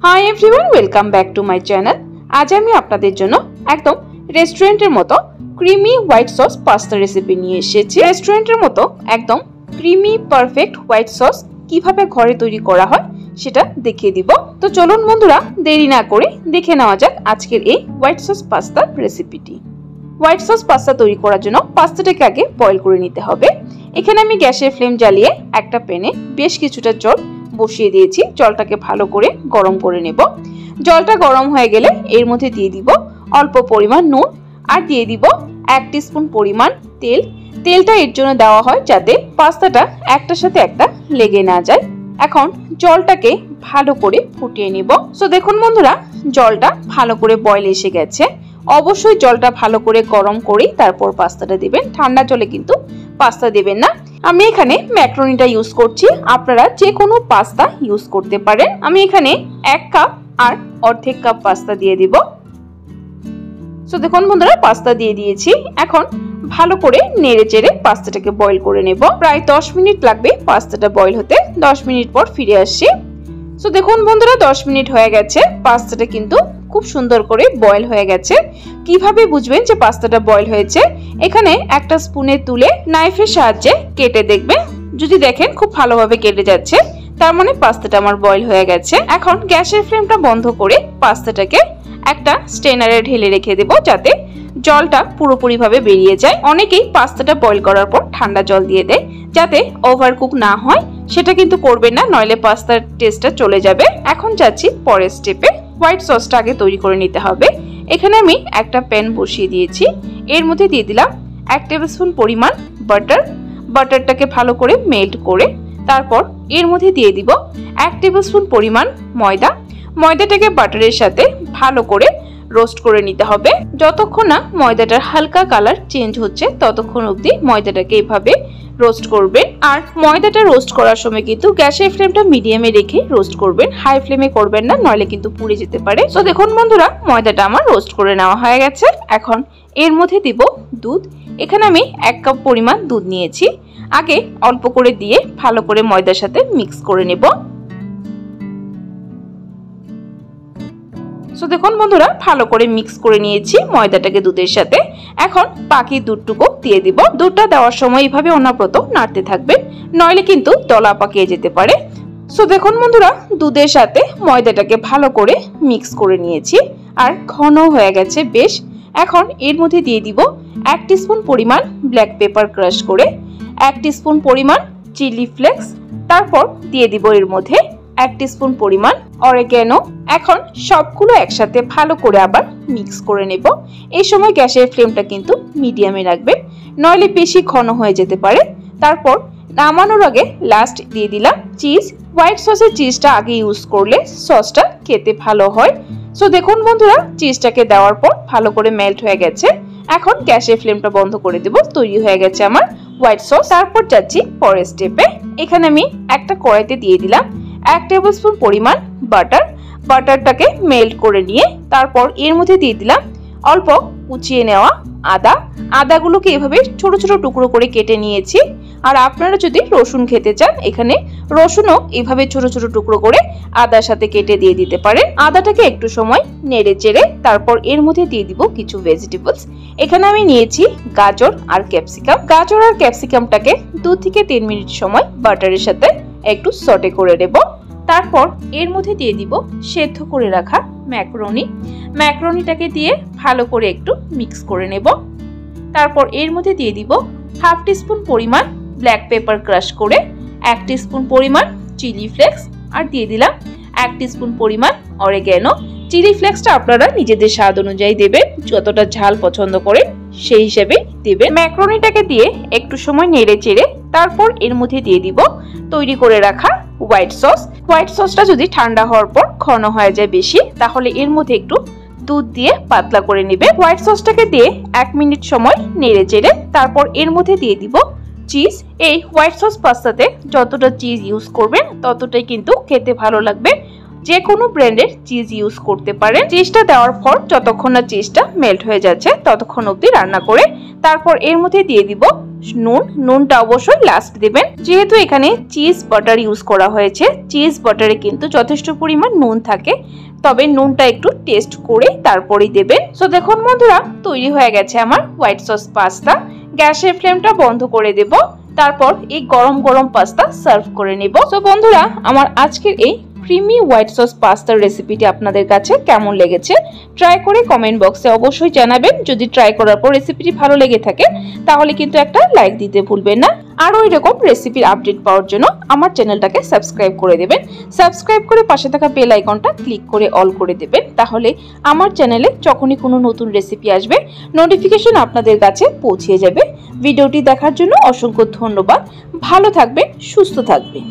Hi everyone, welcome back to my channel. আজ আমি আপনাদের জন্য একদম রেস্টুরেন্টের মতো creamy white sauce pasta recipe নিয়ে এসেছি। রেস্টুরেন্টের মতো একদম ক্রিমি পারফেক্ট হোয়াইট সস কিভাবে ঘরে তৈরি করা হয় সেটা দেখিয়ে দিব। তো চলুন বন্ধুরা, দেরি না করে দেখে নেওয়া যাক আজকের এই হোয়াইট সস পাস্তা রেসিপিটি। হোয়াইট সস পাস্তা তৈরি করার জন্য পাস্তাটাকে আগে বয়েল করে নিতে হবে। এখানে আমি গ্যাসের ফ্লেম জ্বালিয়ে একটা প্যানে বেশ কিছুটা জল বসিয়ে দিয়েছি। জলটাকে ভালো করে গরম করে নেব। জলটা গরম হয়ে গেলে এর মধ্যে দিয়ে দিব অল্প পরিমাণ নুন আর দিয়ে দিব 1 টিস্পুন পরিমাণ তেল। তেলটা এর জন্য দেওয়া হয় যাতে পাস্তাটা একটার সাথে একটা লেগে না যায়। এখন জলটাকে ভালো করে ফুটিয়ে নিব। সো দেখুন বন্ধুরা, জলটা ভালো করে বয়েল এসে গেছে। অবশ্যই জলটা ভালো করে গরম করেই তারপর পাস্তাটা দিবেন, ঠান্ডা জলে কিন্তু পাস্তা দিবেন না। আমি এখানে ম্যাকারনিটা ইউজ করছি, আপনারা যে কোনো পাস্তা ইউজ করতে পারেন। আমি এখানে 1 কাপ আর অর্ধেক কাপ পাস্তা দিয়ে দিব। সো দেখুন বন্ধুরা, পাস্তা দিয়ে দিয়েছি। এখন ভালো করে নেড়ে চেড়ে পাস্তাটাকে বয়েল করে নেব। প্রায় 10 মিনিট লাগবে পাস্তাটা বয়েল হতে। 10 মিনিট পর ফিরে আসছি। সো দেখুন বন্ধুরা, 10 মিনিট হয়ে গেছে। পাস্তাটা কিন্তু খুব সুন্দর করে বয়েল হয়ে গেছে। কিভাবে বুঝবেন যে পাস্তাটা বয়েল হয়েছে? এখানে একটা স্পুনে তুলে নাইফের সাহায্যে কেটে দেখবেন। যদি দেখেন খুব ভালোভাবে কেটে যাচ্ছে, তার মানে পাস্তাটা আমার বয়েল হয়ে গেছে। এখন গ্যাসের ফ্লেমটা বন্ধ করে পাস্তাটাকে একটা স্ট্রেনারে ঢেলে রেখে দেব যাতে জলটা পুরোপুরি ভাবে বেরিয়ে যায়। অনেকেই পাস্তাটা বয়েল করার পর ঠান্ডা জল দিয়ে দেয় যাতে ওভারকুক না হয়। সেটা কিন্তু করবেন না, নইলে পাস্তার টেস্টটা চলে যাবে। এখন যাচ্ছি পরের স্টেপে। হোয়াইট সসটা আগে তৈরি করে নিতে হবে। এখানে আমি একটা প্যান বসিয়ে দিয়েছি। এর মধ্যে দিয়ে দিলাম 1 টেবিলস্পুন পরিমাণ বাটার। বাটারটাকে ভালো করে মেল্ট করে তারপর এর মধ্যে দিয়ে দিব 1 টেবিলস্পুন পরিমাণ ময়দা। ময়দাটাকে বাটারের সাথে ভালো করে রোস্ট করে নিতে হবে। যতক্ষণ না ময়দাটার হালকা কালার চেঞ্জ হচ্ছে ততক্ষণ অবধি ময়দাটাকে এইভাবে রোস্ট করবেন। আর ময়দাটা রোস্ট করার সময় কিন্তু গ্যাসের ফ্লেমটা মিডিয়ামে রেখে রোস্ট করবেন, হাই ফ্লেমে করবেন না, নইলে কিন্তু পুড়ে যেতে পারে। তো দেখুন বন্ধুরা, ময়দাটা আমার রোস্ট করে নেওয়া হয়ে গেছে। এখন এর মধ্যে দিব দুধ। এখানে আমি 1 কাপ পরিমাণ দুধ নিয়েছি। আগে অল্প করে দিয়ে ভালো করে ময়দার সাথে মিক্স করে নেব। সো দেখুন বন্ধুরা, ভালো করে মিক্স করে নিয়েছি ময়দাটাকে দুধের সাথে। এখন বাকি দুধটুকু দিয়ে দিব। দুধটা দেওয়ার সময় এইভাবে অনবরত নাড়তে থাকবেন, নইলে কিন্তু দলা পাকিয়ে যেতে পারে। সো দেখুন বন্ধুরা, দুধের সাথে ময়দাটাকে ভালো করে মিক্স করে নিয়েছি আর ঘন হয়ে গেছে বেশ। এখন এর মধ্যে দিয়ে দিব 1 টিস্পুন পরিমাণ ব্ল্যাক পেপার ক্রাশ করে, 1 টিস্পুন পরিমাণ চিলি ফ্লেক্স, তারপর দিয়ে দিব এর মধ্যে 1 টিস্পুন পরিমাণ অরিগ্যানো। এখন সবগুলো একসাথে ভালো করে আবার মিক্স করে নেব। এই সময় গ্যাসের ফ্লেমটা কিন্তু মিডিয়ামে রাখবেন, নইলে বেশি ঘন হয়ে যেতে পারে। তারপর নামানোর আগে লাস্ট দিয়ে দিলাম চিজ। হোয়াইট সসের চিজটা আগে ইউজ করলে সসটা খেতে ভালো হয়। সো দেখুন বন্ধুরা, চিজটাকে দেওয়ার পর ভালো করে মেল্ট হয়ে গেছে। এখন গ্যাসের ফ্লেমটা বন্ধ করে দেব। তৈরি হয়ে গেছে আমার হোয়াইট সস। তারপর যাচ্ছি পরের স্টেপে। এখানে আমি একটা কড়াইতে দিয়ে দিলাম 1 টেবিলস্পুন পরিমাণ বাটার। বাটারটাকে মেল্ট করে নিয়ে তারপর এর মধ্যে দিয়ে দিলাম অল্প কুচিয়ে নেওয়া আদা। আদাগুলোকে এভাবে ছোট ছোট টুকরো করে কেটে নিয়েছি। আর আপনারা যদি রসুন খেতে চান, এখানে রসুনও এইভাবে ছোট ছোট টুকরো করে আদার সাথে কেটে দিয়ে দিতে পারেন। আদাটাকে একটু সময় নেড়ে চেড়ে তারপর এর মধ্যে দিয়ে দিব কিছু ভেজিটেবলস। এখানে আমি নিয়েছি গাজর আর ক্যাপসিকাম। গাজর আর ক্যাপসিকামটাকে 2 থেকে 3 মিনিট সময় বাটারের সাথে একটু সটে করে নেব। তারপর এর মধ্যে দিয়ে দিব সেদ্ধ করে রাখা ম্যাকারনি। ম্যাকারনিটাকে দিয়ে ভালো করে একটু মিক্স করে নেব। তারপর এর মধ্যে দিয়ে দিব 1/2 টিস্পুন পরিমাণ ব্ল্যাক পেপার ক্রাশ করে, 1 টিস্পুন পরিমাণ চিলি ফ্লেক্স আর দিয়ে দিলাম 1 টিস্পুন পরিমাণ অরিগ্যানো। চিলি ফ্লেক্সটা আপনারা নিজেদের স্বাদ অনুযায়ী দেবেন, যতটা ঝাল পছন্দ করেন সেই হিসেবে দেবেন। ম্যাকারনিটাকে দিয়ে একটু সময় নেড়ে চেড়ে তারপর এর মধ্যে দিয়ে দিব তৈরি করে রাখা হোয়াইট সস। হোয়াইট সসটা যদি ঠান্ডা হওয়ার পর ঘন হয়ে যায় বেশি, তাহলে এর মধ্যে একটু দুধ দিয়ে পাতলা করে নেবে। হোয়াইট সসটাকে দিয়ে 1 মিনিট সময় নেড়ে চেড়ে তারপর এর মধ্যে দিয়ে দিব চিজ। এই হোয়াইট সস পাস্তাতে যতটা চিজ ইউজ করবেন ততটাই কিন্তু খেতে ভালো লাগবে। যে কোনো ব্র্যান্ডের চিজ ইউজ করতে পারেন। চিজটা দেওয়ার পর যতক্ষণ না চিজটা মেল্ট হয়ে যাচ্ছে ততক্ষণ অবধি রান্না করে তারপর এর মধ্যে দিয়ে দিব নুনটা অবশ্যই লাস্ট দিবেন। যেহেতু এখানে চিজ বাটার ইউজ করা হয়েছে, চিজ বাটারে কিন্তু যথেষ্ট পরিমাণ নুন থাকে, তবে নুনটা একটু টেস্ট করে তারপরেই দেবেন। সো দেখুন বন্ধুরা, তৈরি হয়ে গেছে আমার হোয়াইট সস পাস্তা। গ্যাসের ফ্লেমটা বন্ধ করে দেব, তারপর এই গরম গরম পাস্তা সার্ভ করে নেব। সো বন্ধুরা, আমার আজকের এই ক্রিমি হোয়াইট সস পাস্তার রেসিপিটি আপনাদের কাছে কেমন লেগেছে ট্রাই করে কমেন্ট বক্সে অবশ্যই জানাবেন। যদি ট্রাই করার পর রেসিপিটি ভালো লেগে থাকে তাহলে কিন্তু একটা লাইক দিতে ভুলবেন না। আরও এরকম রেসিপির আপডেট পাওয়ার জন্য আমার চ্যানেলটাকে সাবস্ক্রাইব করে দেবেন। সাবস্ক্রাইব করে পাশে থাকা বেল আইকনটা ক্লিক করে অল করে দেবেন, তাহলে আমার চ্যানেলে যখনই কোনো নতুন রেসিপি আসবে নোটিফিকেশন আপনাদের কাছে পৌঁছে যাবে। ভিডিওটি দেখার জন্য অসংখ্য ধন্যবাদ। ভালো থাকবেন, সুস্থ থাকবেন।